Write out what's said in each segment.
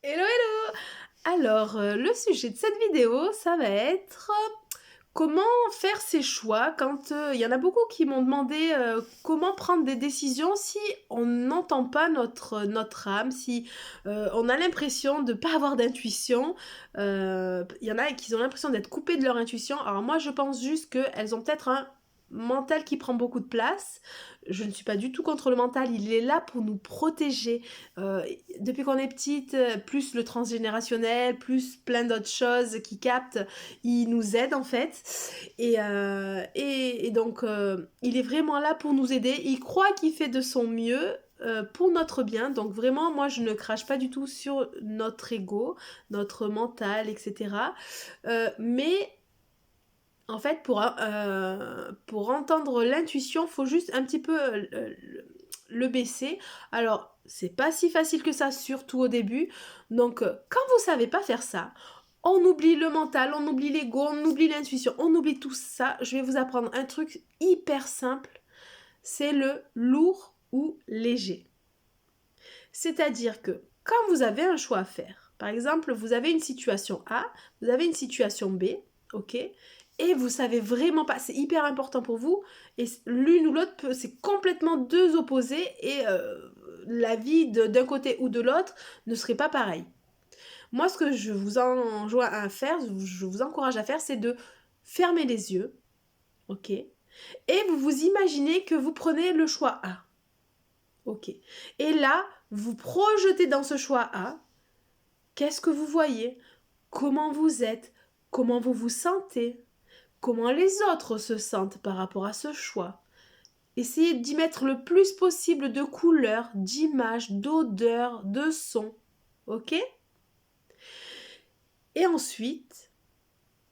Hello, hello! Alors, le sujet de cette vidéo, ça va être comment faire ses choix quand il y en a beaucoup qui m'ont demandé comment prendre des décisions si on n'entend pas notre âme, si on a l'impression de ne pas avoir d'intuition. Il y en a qui ont l'impression d'être coupés de leur intuition. Alors moi, je pense juste qu'elles ont peut-être un mental qui prend beaucoup de place. Je ne suis pas du tout contre le mental, il est là pour nous protéger. Euh, Depuis qu'on est petite, plus le transgénérationnel, plus plein d'autres choses qui captent, il nous aide en fait. Et donc, il est vraiment là pour nous aider. Il croit qu'il fait de son mieux pour notre bien. Donc vraiment, moi, je ne crache pas du tout sur notre ego, notre mental, etc. Mais en fait, pour entendre l'intuition, faut juste un petit peu le baisser. Alors, c'est pas si facile que ça, surtout au début. Donc, quand vous savez pas faire ça, on oublie le mental, on oublie l'ego, on oublie l'intuition, on oublie tout ça. Je vais vous apprendre un truc hyper simple. C'est le lourd ou léger. C'est-à-dire que quand vous avez un choix à faire, par exemple, vous avez une situation A, vous avez une situation B, ok, et vous savez vraiment pas, c'est hyper important pour vous, et l'une ou l'autre, c'est complètement deux opposés, et la vie d'un côté ou de l'autre ne serait pas pareille. Moi, ce que je vous enjoins à faire, je vous encourage à faire, c'est de fermer les yeux, ok, et vous vous imaginez que vous prenez le choix A, ok, et là, vous projetez dans ce choix A. Qu'est-ce que vous voyez? Comment vous êtes? Comment vous vous sentez? Comment les autres se sentent par rapport à ce choix? Essayez d'y mettre le plus possible de couleurs, d'images, d'odeurs, de sons. Ok? Et ensuite,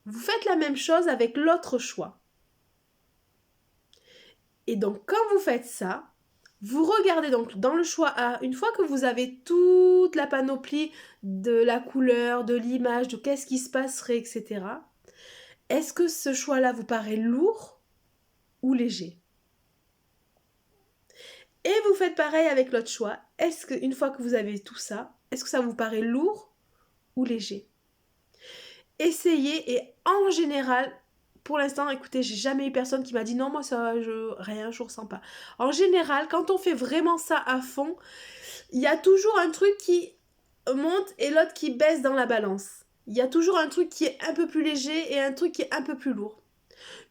vous faites la même chose avec l'autre choix. Et donc, quand vous faites ça, vous regardez donc dans le choix A, une fois que vous avez toute la panoplie de la couleur, de l'image, de qu'est-ce qui se passerait, etc. Est-ce que ce choix-là vous paraît lourd ou léger? Et vous faites pareil avec l'autre choix. Est-ce qu'une fois que vous avez tout ça, est-ce que ça vous paraît lourd ou léger? Essayez et en général, pour l'instant, écoutez, j'ai jamais eu personne qui m'a dit non, moi ça, rien, je ressens pas. En général, quand on fait vraiment ça à fond, il y a toujours un truc qui monte et l'autre qui baisse dans la balance. Il y a toujours un truc qui est un peu plus léger et un truc qui est un peu plus lourd.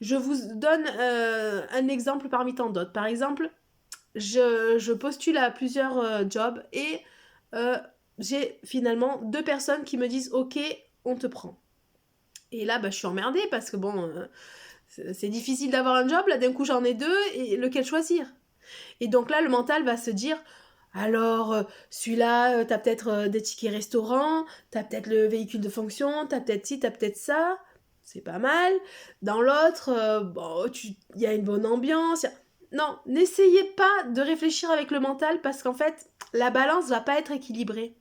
Je vous donne un exemple parmi tant d'autres. Par exemple, je postule à plusieurs jobs et euh, j'ai finalement deux personnes qui me disent ok, on te prend. Et là, bah, je suis emmerdée parce que bon, c'est difficile d'avoir un job. Là, d'un coup, j'en ai deux et lequel choisir? Et donc là, le mental va se dire alors, celui-là, t'as peut-être des tickets restaurants, t'as peut-être le véhicule de fonction, t'as peut-être ci, t'as peut-être ça. C'est pas mal. Dans l'autre, bon, il y a une bonne ambiance. Non, n'essayez pas de réfléchir avec le mental parce qu'en fait, la balance va pas être équilibrée.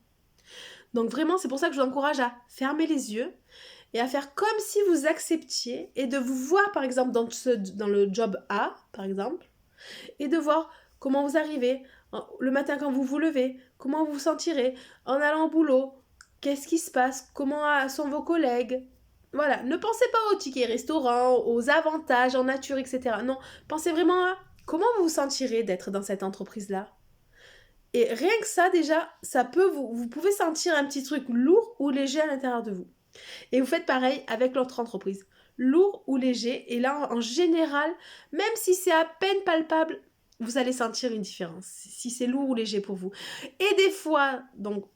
Donc vraiment, c'est pour ça que je vous encourage à fermer les yeux et à faire comme si vous acceptiez et de vous voir, par exemple, dans le job A, par exemple, et de voir comment vous arrivez le matin quand vous vous levez, comment vous vous sentirez en allant au boulot, qu'est-ce qui se passe, comment sont vos collègues. Voilà, ne pensez pas aux tickets restaurants, aux avantages en nature, etc. Non, pensez vraiment à comment vous vous sentirez d'être dans cette entreprise-là. Et rien que ça, déjà, ça peut vous pouvez sentir un petit truc lourd ou léger à l'intérieur de vous. Et vous faites pareil avec l'autre entreprise. Lourd ou léger. Et là, en général, même si c'est à peine palpable, vous allez sentir une différence. Si c'est lourd ou léger pour vous. Et des fois, donc,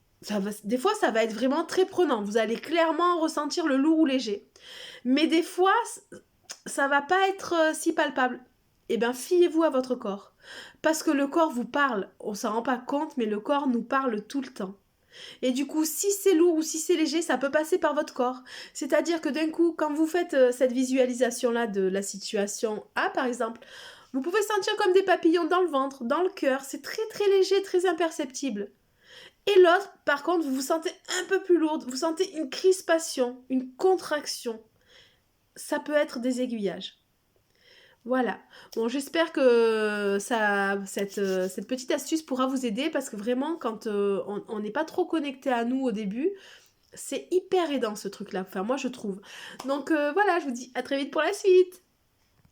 des fois, ça va être vraiment très prenant. Vous allez clairement ressentir le lourd ou léger. Mais des fois, ça va pas être si palpable. Eh bien, fiez-vous à votre corps. Parce que le corps vous parle. On s'en rend pas compte, mais le corps nous parle tout le temps. Et du coup, si c'est lourd ou si c'est léger, ça peut passer par votre corps. C'est-à-dire que d'un coup, quand vous faites cette visualisation-là de la situation A, par exemple, vous pouvez sentir comme des papillons dans le ventre, dans le cœur. C'est très très léger, très imperceptible. Et l'autre, par contre, vous vous sentez un peu plus lourde. Vous sentez une crispation, une contraction. Ça peut être des aiguillages. Voilà. Bon, j'espère que cette petite astuce pourra vous aider parce que vraiment, quand on n'est pas trop connecté à nous au début, c'est hyper aidant ce truc-là. Enfin, moi, je trouve. Donc voilà, je vous dis à très vite pour la suite.